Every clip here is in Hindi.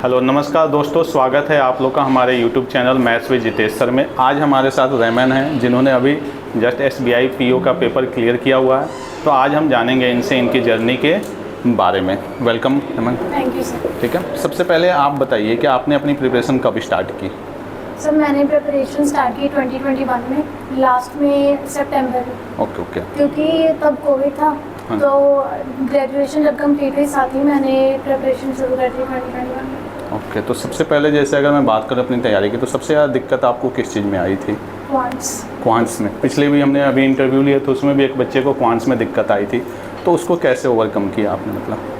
हेलो नमस्कार दोस्तों, स्वागत है आप लोग का हमारे YouTube channel maths with Jitesh sir में। आज हमारे साथ रेमन हैं जिन्होंने अभी जस्ट SBI PO का पेपर क्लियर किया हुआ है। तो आज हम जानेंगे इनसे इनकी जर्नी के बारे में। Welcome Raman. Thank you sir. ठीक है, सबसे पहले आप बताइए कि आपने अपनी प्रिपरेशन कब स्टार्ट की? सर मैंने प्रिपरेशन स्टार्ट की 2021 में, लास्ट में सितंबर में। ओके। क्योंकि तब कोविड था। हाँ। तो ग्रेजुएशन जब कंप्लीट हुई साथ ही मैंने प्रिपरेशन शुरू कर दी 2021 में। ओके, तो सबसे पहले जैसे अगर मैं बात करूँ अपनी तैयारी की, तो सबसे ज़्यादा दिक्कत आपको किस चीज़ में आई थी? क्वांट्स में। पिछले भी हमने अभी इंटरव्यू लिया तो उसमें भी एक बच्चे को क्वांट्स में दिक्कत आई थी, तो उसको कैसे ओवरकम किया आपने? मतलब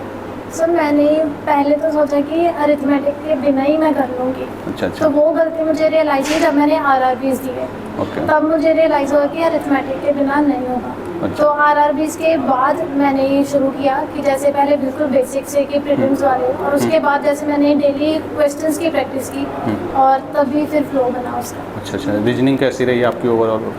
सर मैंने पहले तो सोचा कि अरिथमेटिक के बिना ही मैं कर लूँगी। अच्छा। तो वो गलती मुझे रियलाइज हुई जब मैंने RRBs दिए। ओके। तब मुझे रियलाइज़ हुआ कि अरिथमेटिक के बिना नहीं होगा। अच्छा। तो RRBs के बाद मैंने ये शुरू किया कि जैसे पहले बिल्कुल बेसिक से कि प्रीलिम्स वाले, और उसके बाद जैसे मैंने डेली क्वेश्चंस की प्रैक्टिस की और तभी फिर फ्लो बना उसका। अच्छा। रीजनिंग कैसी रही आपकी overall?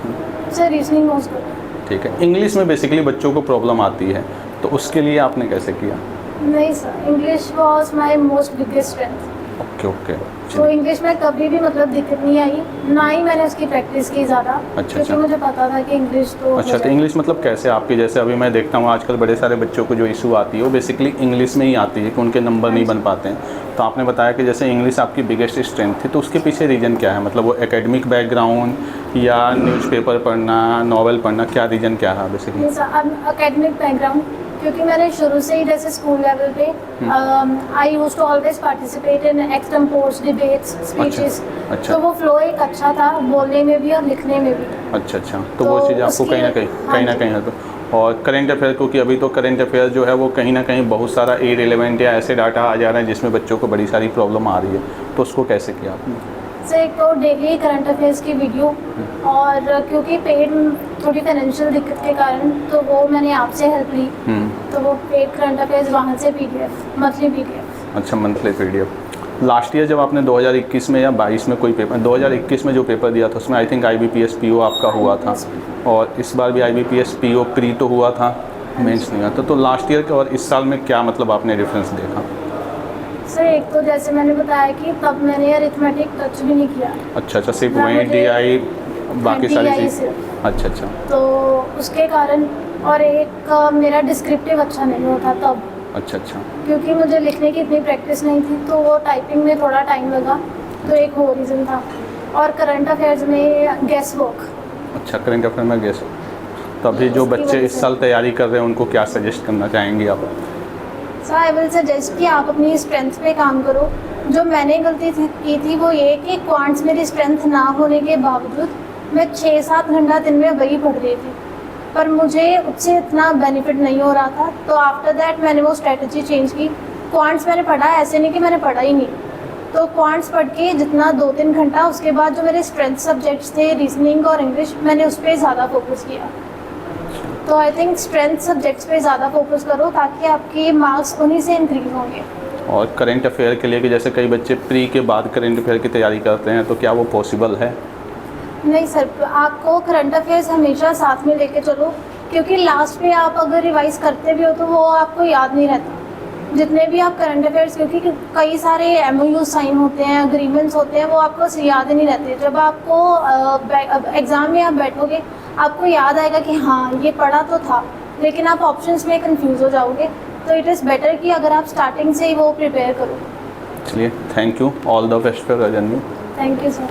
Sir reasoning most good. ठीक है। इंग्लिश में बेसिकली बच्चों को प्रॉब्लम आती है, तो उसके लिए आपने कैसे किया? नहीं sir, English was my most biggest strength. Okay. तो इंग्लिश में कभी भी मतलब दिक्कत नहीं आई, ना ही मैंने उसकी प्रैक्टिस की ज़्यादा। क्योंकि मुझे पता था कि इंग्लिश तो अच्छा। तो इंग्लिश मतलब कैसे आपकी, जैसे अभी मैं देखता हूँ आजकल बड़े सारे बच्चों को जो इशू आती है वो बेसिकली इंग्लिश में ही आती है कि उनके नंबर नहीं बन पाते हैं। तो आपने बताया कि जैसे इंग्लिश आपकी बिगेस्ट स्ट्रेंथ थी, तो उसके पीछे रीज़न क्या है? मतलब वो एकेडमिक बैकग्राउंड या न्यूज़पेपर पढ़ना, नॉवल पढ़ना, क्या रीज़न क्या है बेसिकली? एकेडमिक बैकग्राउंड, क्योंकि मैंने शुरू से ही जैसे स्कूल लेवल पे I used to always participate in extempores, debates, speeches. अच्छा। तो वो फ्लो एक अच्छा था बोलने में भी और लिखने में भी। अच्छा। तो वो चीज़ आपको कहीं ना कहीं है। तो और करेंट अफेयर, क्योंकि अभी तो करेंट अफेयर जो है वो कहीं ना कहीं बहुत सारा इरेलेवेंट या ऐसे डाटा आ जा रहे हैं जिसमें बच्चों को बड़ी सारी प्रॉब्लम आ रही है, तो उसको कैसे किया आपने? सर एक तो डेली करंट अफेयर्स की वीडियो, और क्योंकि पेड थोड़ी फाइनेंशियल दिक्कत के कारण तो वो मैंने आपसे हेल्प ली। तो वो पेड करंट अफेयर्स वहाँ से PDF, मंथली PDF। अच्छा, मंथली PDF। लास्ट ईयर जब आपने 2021 में या 22 में कोई पेपर, 2021 में जो पेपर दिया था उसमें आई थिंक IBPS PO आपका हुआ था, और इस बार भी IBPS PO प्री तो हुआ था, मेंस नहीं हुआ था। तो लास्ट ईयर का और इस साल में क्या मतलब आपने डिफरेंस देखा? सर एक तो जैसे मैंने बताया कि तब मैंने अरिथमेटिक टच भी नहीं किया। अच्छा। सिर्फ वहीं DI बाकी सारी चीज़। अच्छा। तो उसके कारण, और एक मेरा डिस्क्रिप्टिव अच्छा नहीं होता तब। अच्छा। क्योंकि मुझे लिखने की इतनी प्रैक्टिस नहीं थी तो वो टाइपिंग में थोड़ा टाइम लगा, तो एक वो रीज़न था। और करंट अफेयर्स में गेस वर्क। अच्छा, करंट अफेयर में गेस। तो अभी जो बच्चे इस साल तैयारी कर रहे हैं उनको क्या सजेस्ट करना चाहेंगे आप? सर आई विल सजेस्ट कि आप अपनी स्ट्रेंथ पे काम करो। जो मैंने गलती की थी वो ये कि क्वांट्स मेरी स्ट्रेंथ ना होने के बावजूद मैं 6-7 घंटा दिन में वही पढ़ रही थी, पर मुझे उससे इतना बेनिफिट नहीं हो रहा था। तो आफ्टर दैट मैंने वो स्ट्रेटजी चेंज की। क्वांट्स मैंने पढ़ा, ऐसे नहीं कि मैंने पढ़ा ही नहीं। तो क्वांट्स पढ़ के जितना 2-3 घंटा, उसके बाद जो मेरे स्ट्रेंथ सब्जेक्ट्स थे रीजनिंग और इंग्लिश, मैंने उस पर ज़्यादा फोकस किया। तो आई थिंक स्ट्रेंथ सब्जेक्ट्स पे ज़्यादा फोकस करो ताकि आपके मार्क्स उन्हीं से इंक्रीज होंगे। और करंट अफेयर के लिए कि जैसे कई बच्चे प्री के बाद करंट अफेयर की तैयारी करते हैं, तो क्या वो पॉसिबल है? नहीं सर, आपको करंट अफेयर्स हमेशा साथ में लेके चलो, क्योंकि लास्ट में आप अगर रिवाइज करते भी हो तो वो आपको याद नहीं रहता जितने भी आप करंट अफेयर्स, क्योंकि कई सारे MOU साइन होते हैं, अग्रीमेंट्स होते हैं, वो आपको याद ही नहीं रहते। जब आपको एग्ज़ाम में आप बैठोगे आपको याद आएगा कि हाँ ये पढ़ा तो था, लेकिन आप ऑप्शंस में कंफ्यूज हो जाओगे। तो इट इज़ बेटर कि अगर आप स्टार्टिंग से ही वो प्रिपेयर करो। चलिए, thank you, all the best for your journey. Thank you sir.